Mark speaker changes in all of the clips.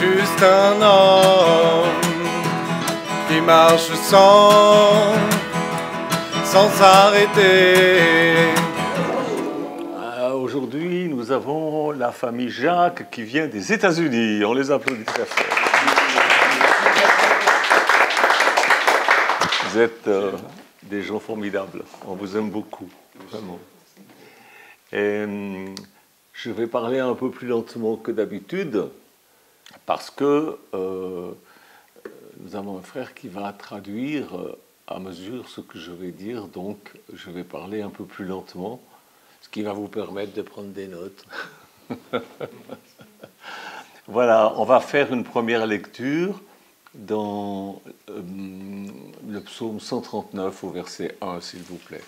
Speaker 1: juste un homme qui marche sans arrêter.
Speaker 2: Aujourd'hui, nous avons la famille Jacques qui vient des États-Unis. On les applaudit très fort. Vous êtes des gens formidables. On vous aime beaucoup, vraiment. Et je vais parler un peu plus lentement que d'habitude parce que nous avons un frère qui va traduire à mesure ce que je vais dire. Donc, je vais parler un peu plus lentement, ce qui va vous permettre de prendre des notes. Voilà, on va faire une première lecture dans le psaume 139 au verset 1, s'il vous plaît.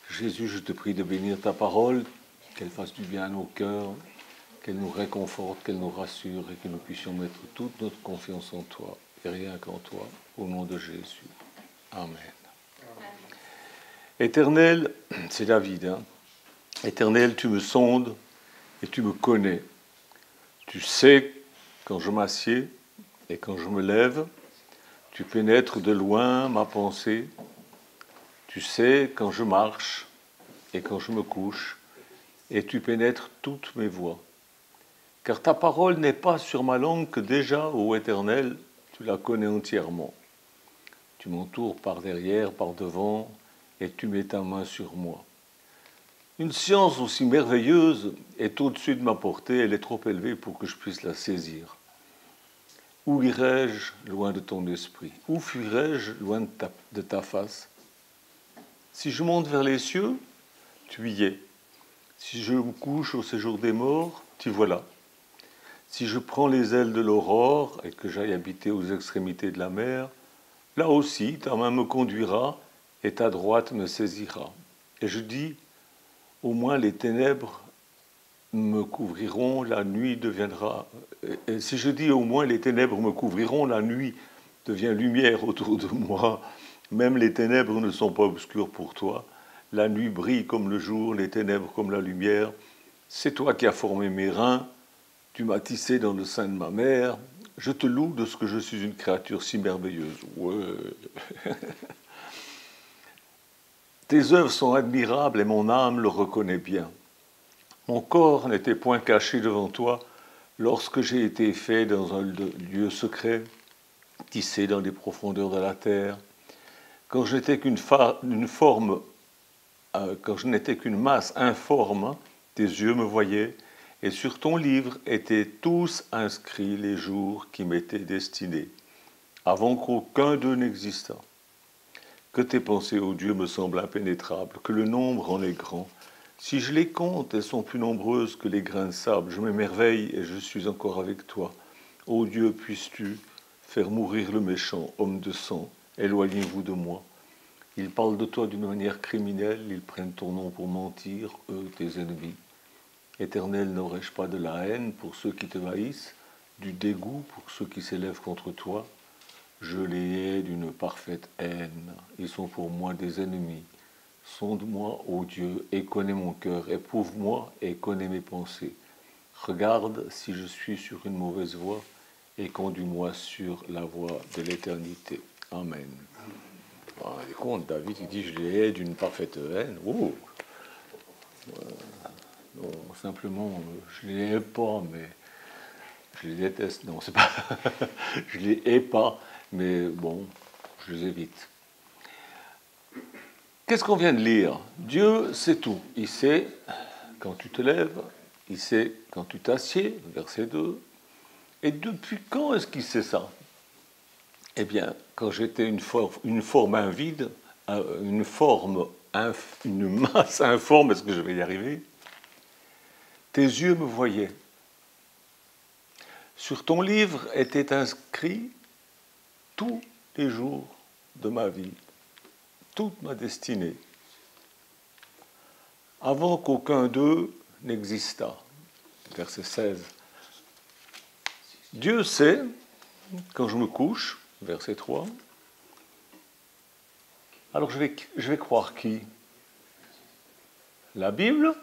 Speaker 2: Jésus, je te prie de bénir ta parole, qu'elle fasse du bien à nos cœurs, qu'elle nous réconforte, qu'elle nous rassure et que nous puissions mettre toute notre confiance en toi et rien qu'en toi, au nom de Jésus. Amen. Éternel, c'est David, hein? Éternel, tu me sondes et tu me connais. Tu sais quand je m'assieds et quand je me lève. Tu pénètres de loin ma pensée. Tu sais quand je marche et quand je me couche. Et tu pénètres toutes mes voies. Car ta parole n'est pas sur ma langue que déjà, ô Éternel, tu la connais entièrement. Tu m'entoures par derrière, par devant, et tu mets ta main sur moi. Une science aussi merveilleuse est au-dessus de ma portée, elle est trop élevée pour que je puisse la saisir. Où irai-je loin de ton esprit? Où fuirai-je loin de ta face? Si je monte vers les cieux, tu y es. Si je me couche au séjour des morts, t'y voilà. Si je prends les ailes de l'aurore et que j'aille habiter aux extrémités de la mer, là aussi ta main me conduira et ta droite me saisira. Et je dis, au moins les ténèbres me couvriront, la nuit deviendra... Et si je dis au moins les ténèbres me couvriront, la nuit devient lumière autour de moi. Même les ténèbres ne sont pas obscures pour toi. La nuit brille comme le jour, les ténèbres comme la lumière. C'est toi qui as formé mes reins, tu m'as tissé dans le sein de ma mère. Je te loue de ce que je suis une créature si merveilleuse. Ouais. Tes œuvres sont admirables et mon âme le reconnaît bien. Mon corps n'était point caché devant toi lorsque j'ai été fait dans un lieu secret, tissé dans les profondeurs de la terre. Quand je n'étais qu'une masse informe, tes yeux me voyaient, et sur ton livre étaient tous inscrits les jours qui m'étaient destinés, avant qu'aucun d'eux n'existât. Que tes pensées, ô Dieu, me semblent impénétrables, que le nombre en est grand. Si je les compte, elles sont plus nombreuses que les grains de sable. Je m'émerveille et je suis encore avec toi. Ô Dieu, puisses-tu faire mourir le méchant, homme de sang, éloignez-vous de moi. Ils parlent de toi d'une manière criminelle, ils prennent ton nom pour mentir, eux, tes ennemis. Éternel, n'aurais-je pas de la haine pour ceux qui te haïssent, du dégoût pour ceux qui s'élèvent contre toi? Je les hais d'une parfaite haine, ils sont pour moi des ennemis. Sonde-moi, ô Dieu, et connais mon cœur, éprouve-moi et connais mes pensées. Regarde si je suis sur une mauvaise voie, et conduis-moi sur la voie de l'éternité. Amen. Vous vous rendez compte, David, il dit, je les hais d'une parfaite haine. Oh. Non, simplement, je les hais pas, mais je les déteste. Non, c'est pas... je les hais pas, mais bon, je les évite. Qu'est-ce qu'on vient de lire? Dieu sait tout. Il sait quand tu te lèves, il sait quand tu t'assieds, verset 2. Et depuis quand est-ce qu'il sait ça? Eh bien, quand j'étais une forme invide, une masse informe, est-ce que je vais y arriver? Tes yeux me voyaient. Sur ton livre étaient inscrits tous les jours de ma vie, toute ma destinée, avant qu'aucun d'eux n'existât. Verset 16. Dieu sait, quand je me couche, verset 3, alors je vais croire qui? La Bible,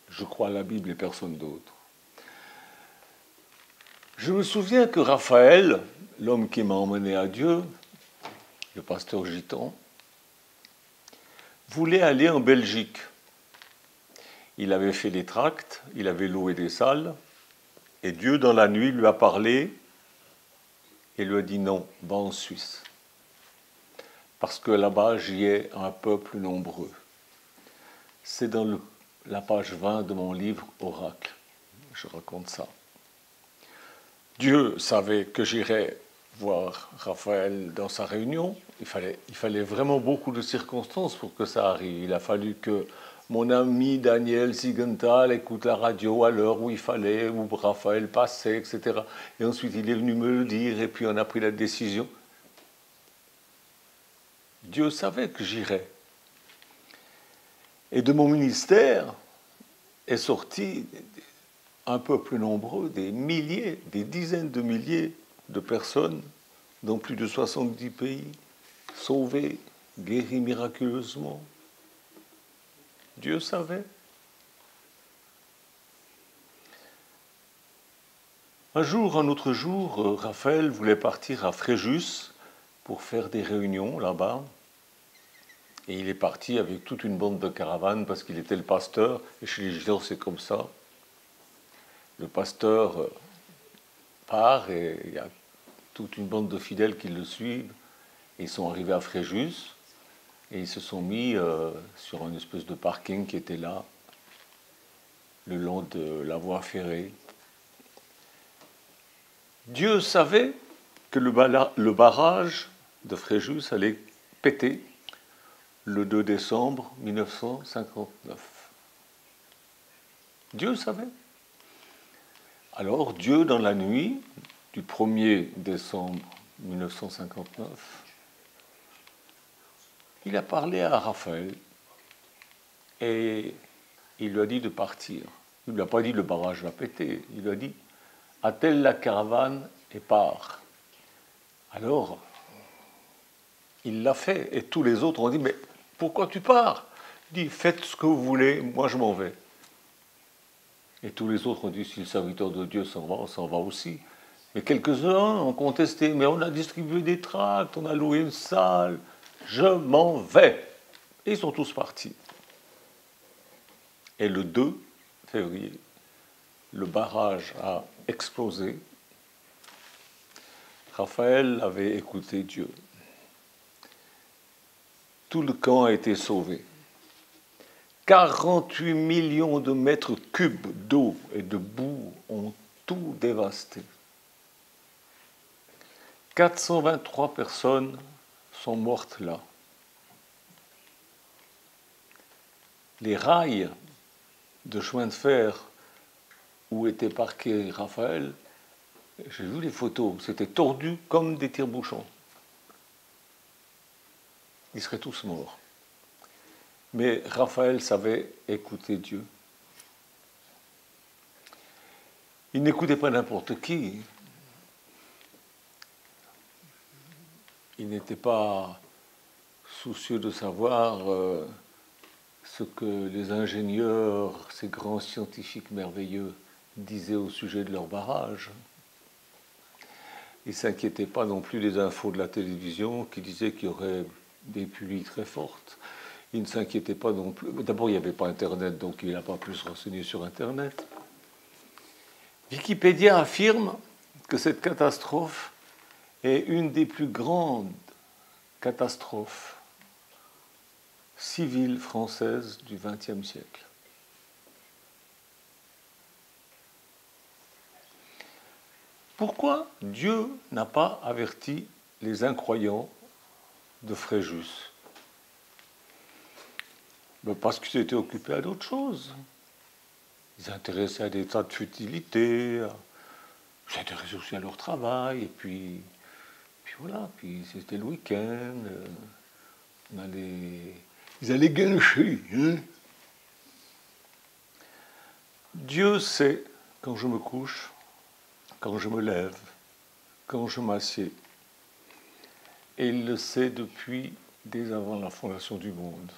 Speaker 2: je crois à la Bible et personne d'autre. Je me souviens que Raphaël, l'homme qui m'a emmené à Dieu, le pasteur gitan, voulait aller en Belgique. Il avait fait les tracts, il avait loué des salles, et Dieu, dans la nuit, lui a parlé et lui a dit non, va en Suisse. Parce que là-bas, j'y ai un peuple nombreux. C'est dans la page 20 de mon livre Oracle. Je raconte ça. Dieu savait que j'irais voir Raphaël dans sa réunion. Il fallait vraiment beaucoup de circonstances pour que ça arrive. Il a fallu que mon ami Daniel Sigenthal écoute la radio à l'heure où il fallait, où Raphaël passait, etc. Et ensuite, il est venu me le dire, et puis on a pris la décision. Dieu savait que j'irais. Et de mon ministère est sorti un peuple nombreux, des milliers, des dizaines de milliers de personnes dans plus de 70 pays, sauvées, guéries miraculeusement. Dieu savait. Un autre jour, Raphaël voulait partir à Fréjus pour faire des réunions là-bas. Et il est parti avec toute une bande de caravanes parce qu'il était le pasteur. Et chez les Gitans, c'est comme ça. Le pasteur part et il y a toute une bande de fidèles qui le suivent. Et ils sont arrivés à Fréjus et ils se sont mis sur une espèce de parking qui était là, le long de la voie ferrée. Dieu savait que le barrage de Fréjus allait péter le 2 décembre 1959. Dieu savait. Alors Dieu, dans la nuit du 1er décembre 1959, il a parlé à Raphaël et il lui a dit de partir. Il ne lui a pas dit le barrage va péter, il lui a dit attelle la caravane et part. Alors, il l'a fait et tous les autres ont dit mais pourquoi tu pars? Il dit faites ce que vous voulez, moi je m'en vais. Et tous les autres ont dit si le serviteur de Dieu s'en va, on s'en va aussi. Mais quelques-uns ont contesté, mais on a distribué des tracts, on a loué une salle, je m'en vais. Et ils sont tous partis. Et le 2 février, le barrage a explosé. Raphaël avait écouté Dieu. Tout le camp a été sauvé. 48 millions de mètres cubes d'eau et de boue ont tout dévasté. 423 personnes sont mortes là. Les rails de chemin de fer où était parqué Raphaël, j'ai vu les photos, c'était tordu comme des tire-bouchons. Ils seraient tous morts. Mais Raphaël savait écouter Dieu. Il n'écoutait pas n'importe qui. Il n'était pas soucieux de savoir ce que les ingénieurs, ces grands scientifiques merveilleux, disaient au sujet de leur barrage. Il ne s'inquiétait pas non plus des infos de la télévision qui disaient qu'il y aurait des pluies très fortes. Il ne s'inquiétait pas non plus. D'abord, il n'y avait pas Internet, donc il n'a pas pu se renseigner sur Internet. Wikipédia affirme que cette catastrophe est une des plus grandes catastrophes civiles françaises du XXe siècle. Pourquoi Dieu n'a pas averti les incroyants de Fréjus? Parce qu'ils étaient occupés à d'autres choses. Ils s'intéressaient à des tas de futilités, ils s'intéressaient aussi à leur travail, et puis voilà, puis c'était le week-end, ils allaient gâcher. Hein. Dieu sait quand je me couche, quand je me lève, quand je m'assieds. Et il le sait depuis dès avant la fondation du monde.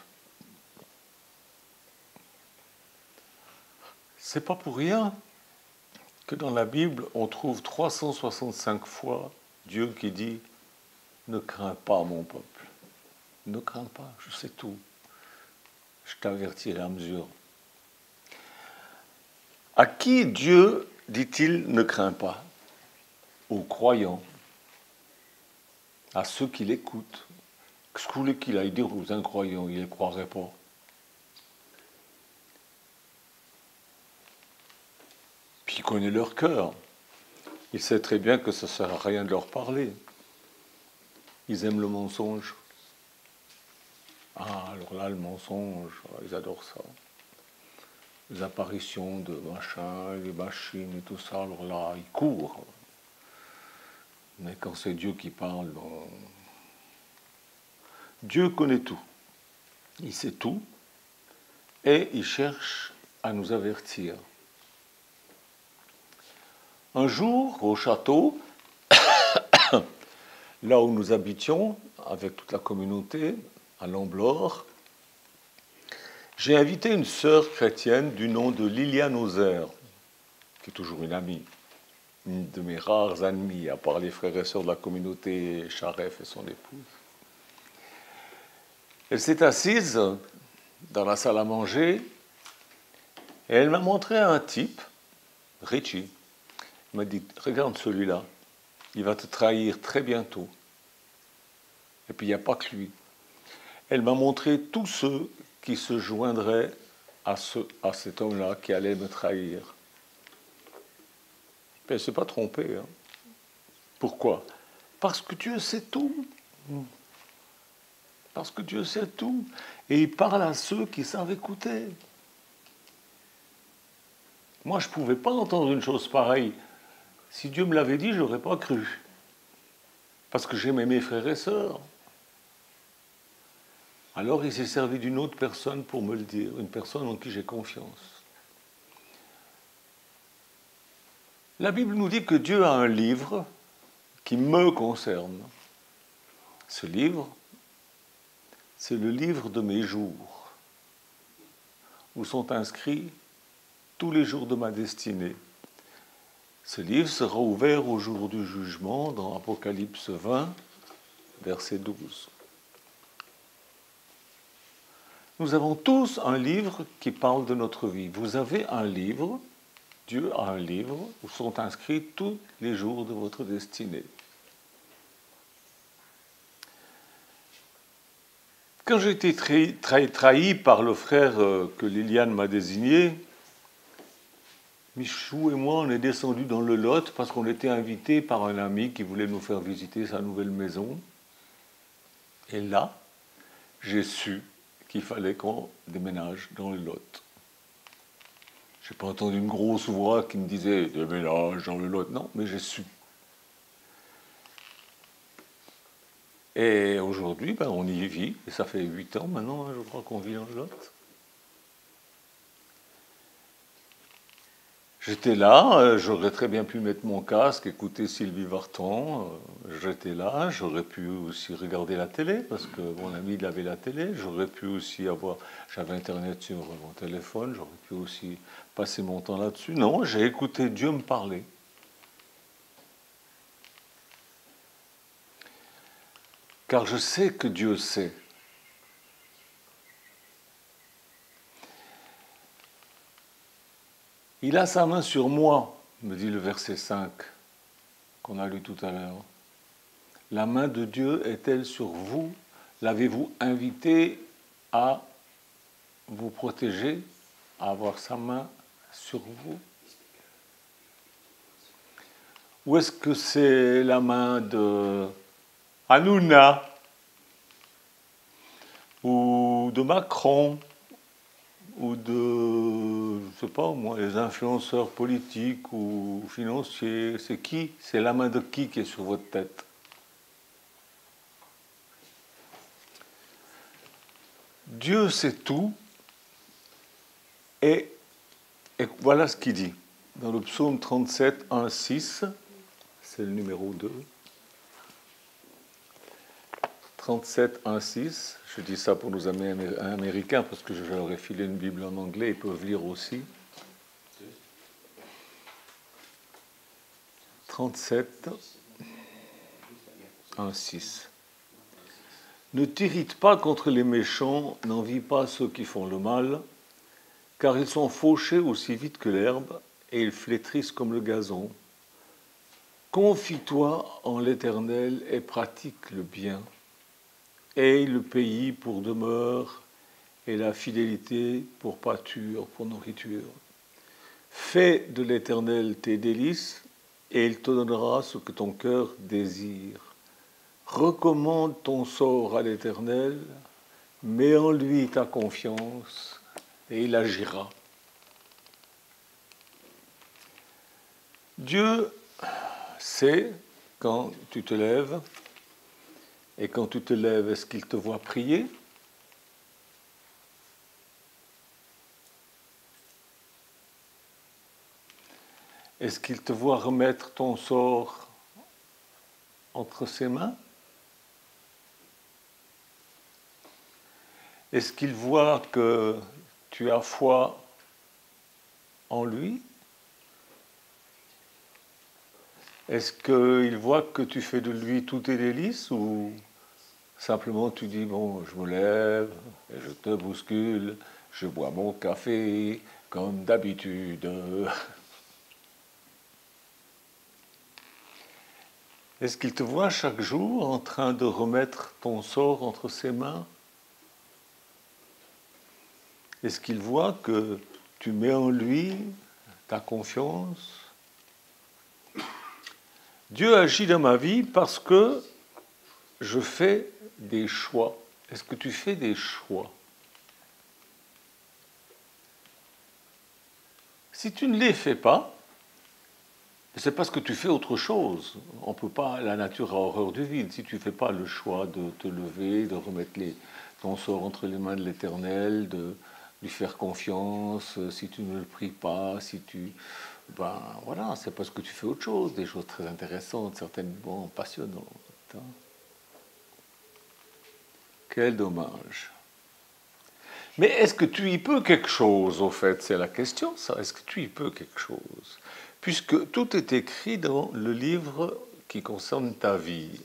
Speaker 2: c'est pas pour rien que dans la Bible, on trouve 365 fois Dieu qui dit « Ne crains pas mon peuple, ne crains pas, je sais tout, je t'avertirai à mesure. » À qui Dieu dit-il « Ne crains pas » ? Aux croyants, à ceux qui l'écoutent. Qu'est-ce que vous voulez qu'il aille dire aux incroyants? Ils ne croiraient pas. Puis il connaît leur cœur. Il sait très bien que ça ne sert à rien de leur parler. Ils aiment le mensonge. Ah, alors là, le mensonge, ils adorent ça. Les apparitions de machin, les machines et tout ça, alors là, ils courent. Mais quand c'est Dieu qui parle, bon... Dieu connaît tout. Il sait tout. Et il cherche à nous avertir. Un jour, au château, là où nous habitions, avec toute la communauté, à Lamblore, j'ai invité une sœur chrétienne du nom de Liliane Ozer, qui est toujours une amie, une de mes rares amies, à part les frères et sœurs de la communauté Charef et son épouse. Elle s'est assise dans la salle à manger et elle m'a montré un type, Richie. Elle m'a dit, regarde celui-là, il va te trahir très bientôt. Et puis il n'y a pas que lui. Elle m'a montré tous ceux qui se joindraient à cet homme-là qui allait me trahir. Elle ne s'est pas trompée. Hein. Pourquoi? Parce que Dieu sait tout. Parce que Dieu sait tout. Et il parle à ceux qui savent écouter. Moi, je ne pouvais pas entendre une chose pareille. Si Dieu me l'avait dit, je n'aurais pas cru. Parce que j'aimais mes frères et sœurs. Alors il s'est servi d'une autre personne pour me le dire, une personne en qui j'ai confiance. La Bible nous dit que Dieu a un livre qui me concerne. Ce livre, c'est le livre de mes jours, où sont inscrits tous les jours de ma destinée. Ce livre sera ouvert au jour du jugement dans Apocalypse 20, verset 12. Nous avons tous un livre qui parle de notre vie. Vous avez un livre, Dieu a un livre, où sont inscrits tous les jours de votre destinée. Quand j'ai été trahi par le frère que Liliane m'a désigné, Michou et moi, on est descendus dans le Lot parce qu'on était invités par un ami qui voulait nous faire visiter sa nouvelle maison. Et là, j'ai su qu'il fallait qu'on déménage dans le Lot. Je n'ai pas entendu une grosse voix qui me disait « déménage dans le Lot ». Non, mais j'ai su. Et aujourd'hui, on y vit, et ça fait 8 ans maintenant, je crois qu'on vit dans le Lot. J'étais là, j'aurais très bien pu mettre mon casque, écouter Sylvie Vartan, j'étais là, j'aurais pu aussi regarder la télé, parce que mon ami il avait la télé, j'aurais pu aussi j'avais internet sur mon téléphone, j'aurais pu aussi passer mon temps là-dessus. Non, j'ai écouté Dieu me parler. Car je sais que Dieu sait. Il a sa main sur moi, me dit le verset 5 qu'on a lu tout à l'heure. La main de Dieu est-elle sur vous? L'avez-vous invité à vous protéger, à avoir sa main sur vous? Ou est-ce que c'est la main de Hanouna ou de Macron ou de, je sais pas moi, les influenceurs politiques ou financiers? C'est qui? C'est la main de qui est sur votre tête? Dieu sait tout, et voilà ce qu'il dit dans le psaume 37, 1, 6, c'est le numéro 2. 37, 1, 6, je dis ça pour nos amis américains parce que je leur ai filé une Bible en anglais, ils peuvent lire aussi. 37, 1, 6. Ne t'irrite pas contre les méchants, n'envie pas ceux qui font le mal, car ils sont fauchés aussi vite que l'herbe, et ils flétrissent comme le gazon. Confie-toi en l'Éternel et pratique le bien. Aie le pays pour demeure et la fidélité pour pâture, pour nourriture. Fais de l'Éternel tes délices, et il te donnera ce que ton cœur désire. Recommande ton sort à l'Éternel, mets en lui ta confiance, et il agira. Dieu sait quand tu te lèves, et quand tu te lèves, est-ce qu'il te voit prier ? Est-ce qu'il te voit remettre ton sort entre ses mains ? Est-ce qu'il voit que tu as foi en lui ? Est-ce qu'il voit que tu fais de lui tous tes délices ou simplement tu dis, bon, je me lève, et je te bouscule, je bois mon café comme d'habitude. Est-ce qu'il te voit chaque jour en train de remettre ton sort entre ses mains ? Est-ce qu'il voit que tu mets en lui ta confiance ? Dieu agit dans ma vie parce que je fais des choix. Est-ce que tu fais des choix ? Si tu ne les fais pas, c'est parce que tu fais autre chose. On peut pas, la nature a horreur du vide. Si tu ne fais pas le choix de te lever, de remettre ton sort entre les mains de l'Éternel, de lui faire confiance, si tu ne le pries pas, si tu... Ben voilà, c'est parce que tu fais autre chose, des choses très intéressantes, certainement passionnantes. Hein. Quel dommage. Mais est-ce que tu y peux quelque chose, au fait ? C'est la question, ça. Est-ce que tu y peux quelque chose ? Puisque tout est écrit dans le livre qui concerne ta vie.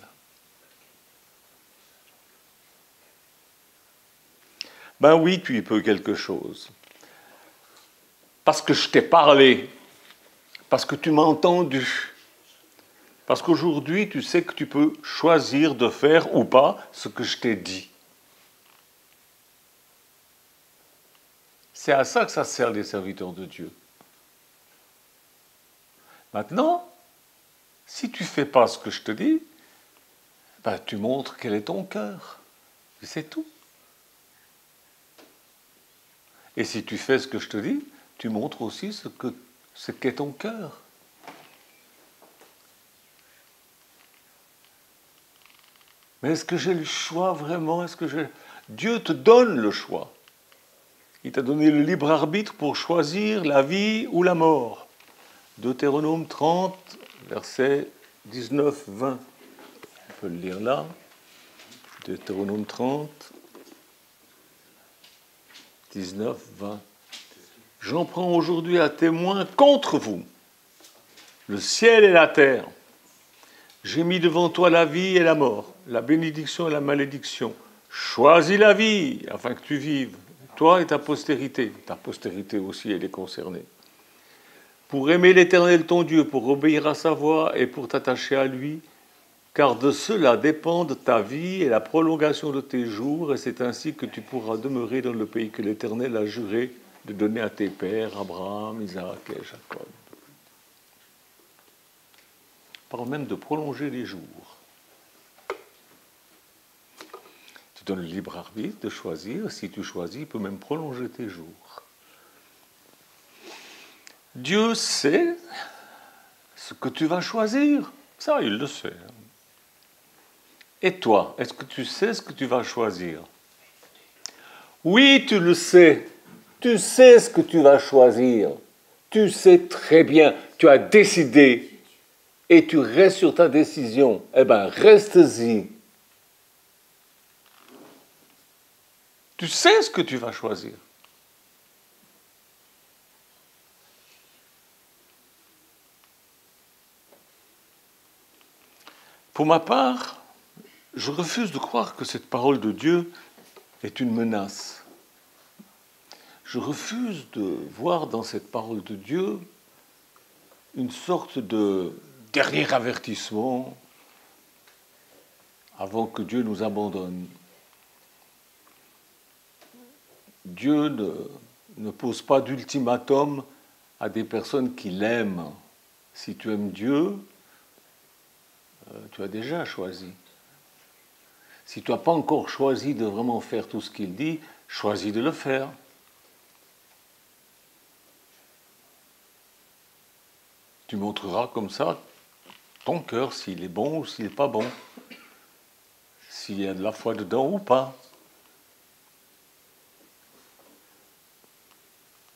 Speaker 2: Ben oui, tu y peux quelque chose. Parce que je t'ai parlé. Parce que tu m'as entendu. Parce qu'aujourd'hui, tu sais que tu peux choisir de faire ou pas ce que je t'ai dit. C'est à ça que ça sert les serviteurs de Dieu. Maintenant, si tu ne fais pas ce que je te dis, ben, tu montres quel est ton cœur. Et c'est tout. Et si tu fais ce que je te dis, tu montres aussi ce qu'est ton cœur. Mais est-ce que j'ai le choix vraiment ? Dieu te donne le choix. Il t'a donné le libre arbitre pour choisir la vie ou la mort. Deutéronome 30, versets 19-20. On peut le lire là. Deutéronome 30, 19-20. J'en prends aujourd'hui à témoin contre vous, le ciel et la terre. J'ai mis devant toi la vie et la mort, la bénédiction et la malédiction. Choisis la vie afin que tu vives, toi et ta postérité. Ta postérité aussi, elle est concernée. Pour aimer l'Éternel ton Dieu, pour obéir à sa voix et pour t'attacher à lui, car de cela dépendent ta vie et la prolongation de tes jours, et c'est ainsi que tu pourras demeurer dans le pays que l'Éternel a juré de donner à tes pères, Abraham, Isaac et Jacob. On parle même de prolonger les jours. Tu donnes le libre arbitre de choisir. Si tu choisis, il peut même prolonger tes jours. Dieu sait ce que tu vas choisir. Ça, il le sait. Et toi, est-ce que tu sais ce que tu vas choisir ? Oui, tu le sais. Tu sais ce que tu vas choisir. Tu sais très bien. Tu as décidé. Et tu restes sur ta décision. Eh bien, reste-y. Tu sais ce que tu vas choisir. Pour ma part, je refuse de croire que cette parole de Dieu est une menace. Je refuse de voir dans cette parole de Dieu une sorte de dernier avertissement avant que Dieu nous abandonne. Dieu ne pose pas d'ultimatum à des personnes qui l'aiment. Si tu aimes Dieu, tu as déjà choisi. Si tu n'as pas encore choisi de vraiment faire tout ce qu'il dit, choisis de le faire. Tu montreras comme ça ton cœur, s'il est bon ou s'il n'est pas bon, s'il y a de la foi dedans ou pas.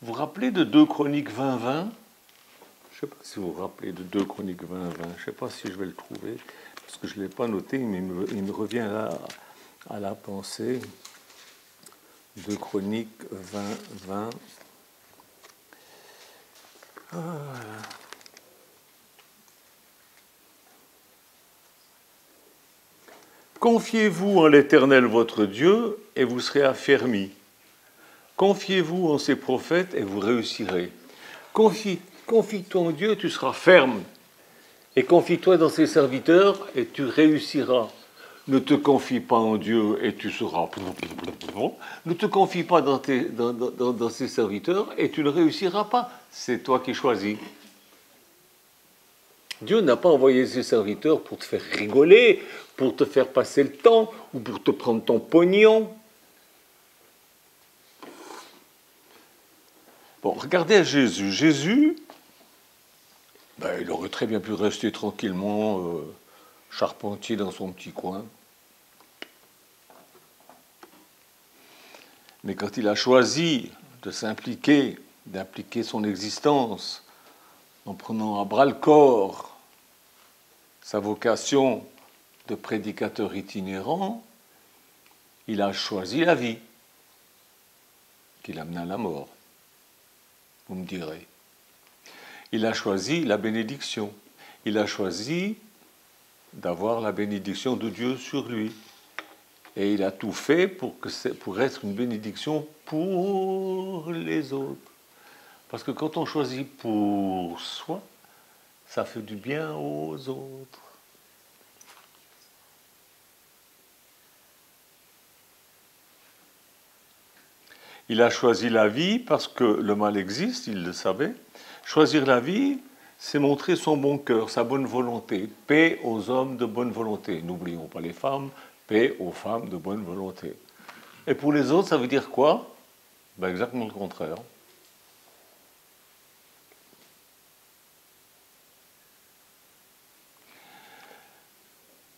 Speaker 2: Vous vous rappelez de 2 Chroniques 20-20 ? Je ne sais pas si vous vous rappelez de 2 Chroniques 20-20. Je ne sais pas si je vais le trouver, parce que je ne l'ai pas noté, mais il me revient là à la pensée. 2 Chroniques 20-20. Voilà. Confiez-vous en l'Éternel votre Dieu et vous serez affermis. Confiez-vous en ses prophètes et vous réussirez. Confie-toi en Dieu, tu seras ferme. Et confie-toi dans ses serviteurs et tu réussiras. Ne te confie pas en Dieu et tu seras... Ne te confie pas dans ses serviteurs et tu ne réussiras pas. C'est toi qui choisis. Dieu n'a pas envoyé ses serviteurs pour te faire rigoler, pour te faire passer le temps ou pour te prendre ton pognon. Bon, regardez à Jésus. Jésus, il aurait très bien pu rester tranquillement charpentier dans son petit coin. Mais quand il a choisi de s'impliquer, d'impliquer son existence, en prenant à bras-le-corps sa vocation de prédicateur itinérant, il a choisi la vie, qui l'amena à la mort. Vous me direz. Il a choisi la bénédiction. Il a choisi d'avoir la bénédiction de Dieu sur lui. Et il a tout fait pour être une bénédiction pour les autres. Parce que quand on choisit pour soi, ça fait du bien aux autres. Il a choisi la vie parce que le mal existe, il le savait. Choisir la vie, c'est montrer son bon cœur, sa bonne volonté. Paix aux hommes de bonne volonté. N'oublions pas les femmes, paix aux femmes de bonne volonté. Et pour les autres, ça veut dire quoi ? Exactement le contraire.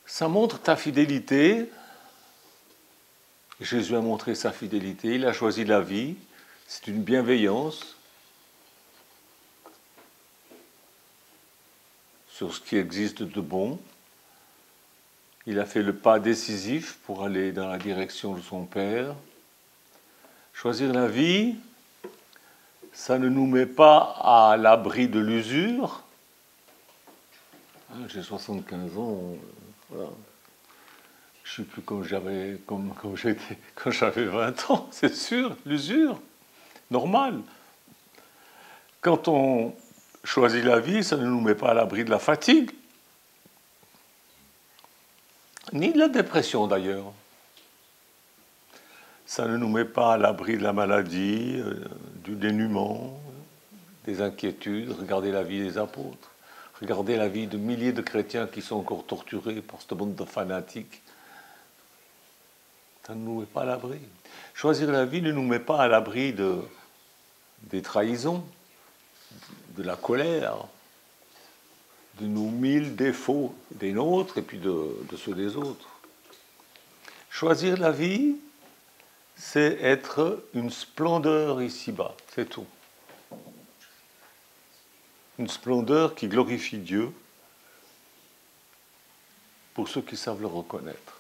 Speaker 2: Ça montre ta fidélité. Jésus a montré sa fidélité, il a choisi la vie, c'est une bienveillance sur ce qui existe de bon. Il a fait le pas décisif pour aller dans la direction de son Père. Choisir la vie, ça ne nous met pas à l'abri de l'usure. J'ai 75 ans, voilà. Je ne sais plus comme j'avais 20 ans, c'est sûr, l'usure, normal. Quand on choisit la vie, ça ne nous met pas à l'abri de la fatigue, ni de la dépression d'ailleurs. Ça ne nous met pas à l'abri de la maladie, du dénuement, des inquiétudes. Regardez la vie des apôtres, regardez la vie de milliers de chrétiens qui sont encore torturés par ce monde de fanatiques. Ça ne nous met pas à l'abri. Choisir la vie ne nous met pas à l'abri des trahisons, de la colère, de nos 1000 défauts, des nôtres et puis de ceux des autres. Choisir la vie, c'est être une splendeur ici-bas, c'est tout. Une splendeur qui glorifie Dieu pour ceux qui savent le reconnaître.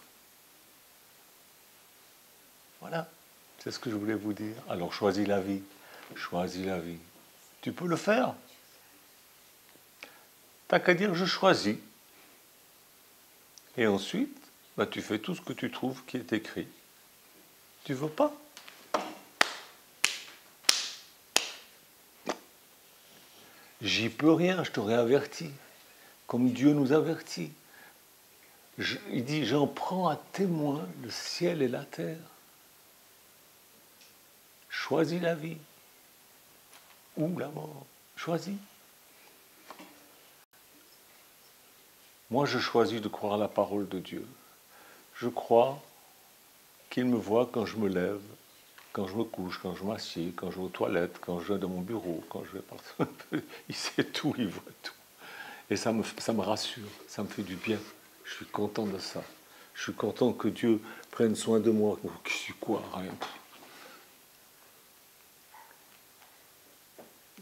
Speaker 2: Voilà, c'est ce que je voulais vous dire. Alors choisis la vie, choisis la vie. Tu peux le faire. T'as qu'à dire je choisis. Et ensuite, bah, tu fais tout ce que tu trouves qui est écrit. Tu veux pas? J'y peux rien, je t'aurais averti, comme Dieu nous avertit. Il dit, j'en prends à témoin le ciel et la terre. Choisis la vie ou la mort. Choisis. Moi, je choisis de croire la parole de Dieu. Je crois qu'il me voit quand je me lève, quand je me couche, quand je m'assieds, quand je vais aux toilettes, quand je vais dans mon bureau, quand je vais partout. Il sait tout, il voit tout. Et ça me rassure, ça me fait du bien. Je suis content de ça. Je suis content que Dieu prenne soin de moi. Je suis quoi? Rien.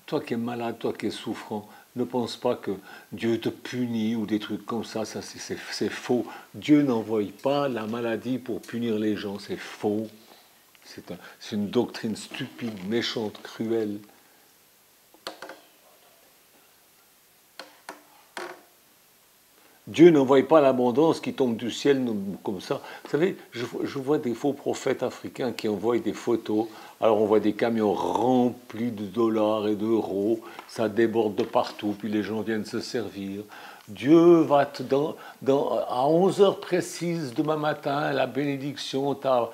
Speaker 2: Toi qui es malade, toi qui es souffrant, ne pense pas que Dieu te punit ou des trucs comme ça, c'est faux. Dieu n'envoie pas la maladie pour punir les gens, c'est faux. C'est une doctrine stupide, méchante, cruelle. Dieu n'envoie pas l'abondance qui tombe du ciel comme ça. Vous savez, je vois des faux prophètes africains qui envoient des photos. Alors on voit des camions remplis de dollars et d'euros. Ça déborde de partout, puis les gens viennent se servir. Dieu va à 11h précises demain matin, la bénédiction, t'as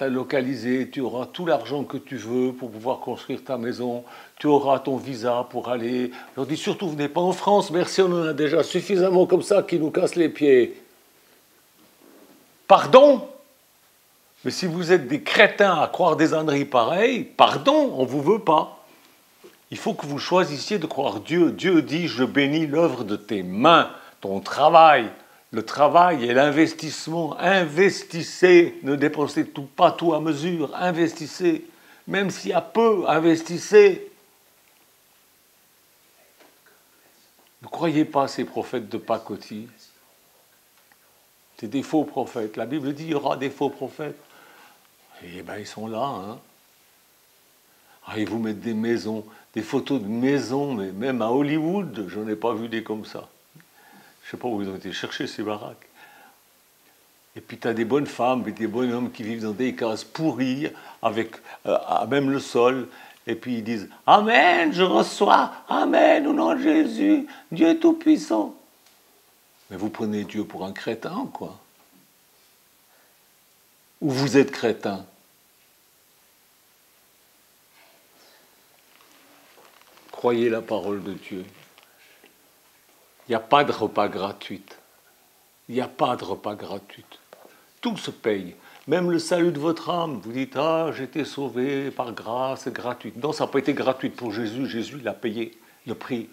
Speaker 2: localisé, tu auras tout l'argent que tu veux pour pouvoir construire ta maison, tu auras ton visa pour aller. Je leur dis surtout, venez pas en France, merci, on en a déjà suffisamment comme ça qui nous cassent les pieds. Pardon? Mais si vous êtes des crétins à croire des âneries pareilles, pardon, on ne vous veut pas. Il faut que vous choisissiez de croire Dieu. Dieu dit, je bénis l'œuvre de tes mains, ton travail. Le travail et l'investissement, investissez, ne dépensez pas tout à mesure, investissez, même s'il y a peu, investissez. Ne croyez pas ces prophètes de pacotille. C'est des faux prophètes. La Bible dit qu'il y aura des faux prophètes. Eh bien, ils sont là. Hein. Ah, ils vous mettent des maisons, des photos de maisons, mais même à Hollywood, je n'en ai pas vu des comme ça. Je ne sais pas où ils ont été chercher ces baraques. Et puis tu as des bonnes femmes et des bons hommes qui vivent dans des cases pourries, avec même le sol, et puis ils disent « Amen, je reçois, Amen, au nom de Jésus, Dieu est tout-puissant. » Mais vous prenez Dieu pour un crétin, quoi. Ou vous êtes crétin. Croyez la parole de Dieu. Il n'y a pas de repas gratuit. Il n'y a pas de repas gratuit. Tout se paye. Même le salut de votre âme. Vous dites, ah, j'ai été sauvé par grâce, c'est gratuit. Non, ça n'a pas été gratuit pour Jésus. Jésus l'a payé, le prix.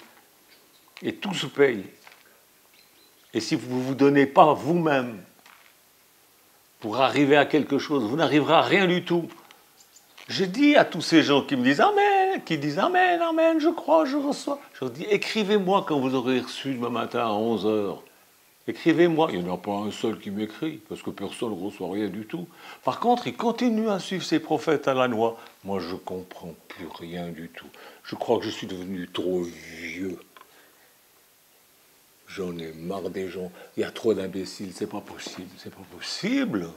Speaker 2: Et tout se paye. Et si vous ne vous donnez pas vous-même pour arriver à quelque chose, vous n'arriverez à rien du tout. Je dis à tous ces gens qui me disent Amen, qui disent Amen, Amen, je crois, je reçois. Je leur dis, écrivez-moi quand vous aurez reçu demain matin à 11h. Écrivez-moi. Il n'y en a pas un seul qui m'écrit, parce que personne ne reçoit rien du tout. Par contre, ils continuent à suivre ces prophètes à la noix. Moi, je ne comprends plus rien du tout. Je crois que je suis devenu trop vieux. J'en ai marre des gens. Il y a trop d'imbéciles, c'est pas possible. C'est pas possible.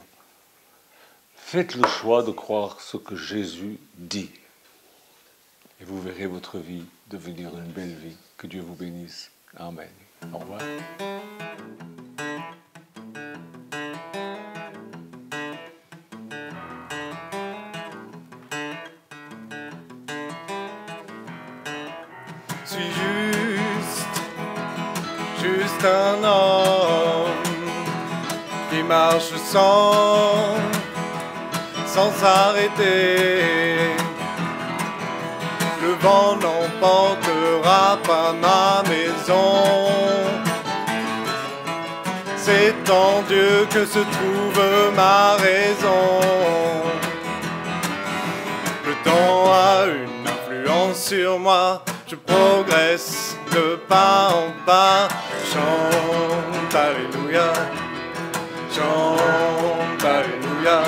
Speaker 2: Faites le choix de croire ce que Jésus dit. Et vous verrez votre vie devenir une belle vie. Que Dieu vous bénisse. Amen. Au revoir.
Speaker 1: Je suis juste un homme qui marche sans s'arrêter. Le vent n'emportera pas ma maison. C'est en Dieu que se trouve ma raison. Le temps a une influence sur moi. Je progresse de pas en pas. Chante Alléluia. Chante Alléluia.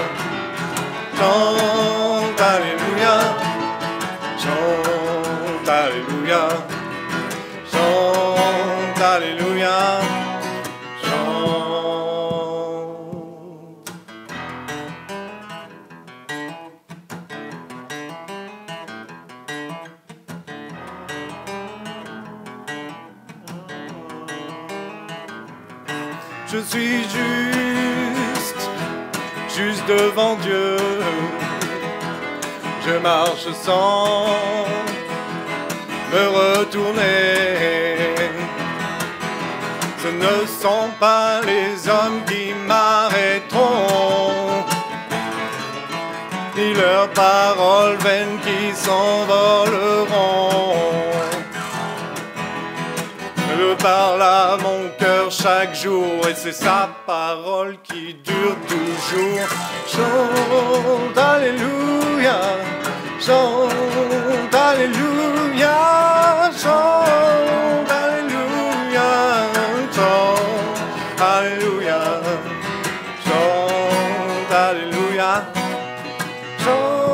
Speaker 1: Chante Alléluia. Chante Alléluia. Chante Alléluia. Chante. Je suis juste devant Dieu. Je marche sans me retourner. Ce ne sont pas les hommes qui m'arrêteront, ni leurs paroles vaines qui s'envoleront. Je parle à mon cœur chaque jour et c'est sa parole qui dure toujours. Chante Alléluia, chante Alléluia, chante Alléluia, chante Alléluia, chante Alléluia, chante.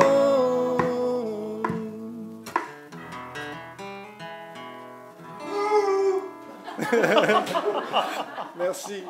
Speaker 1: Merci.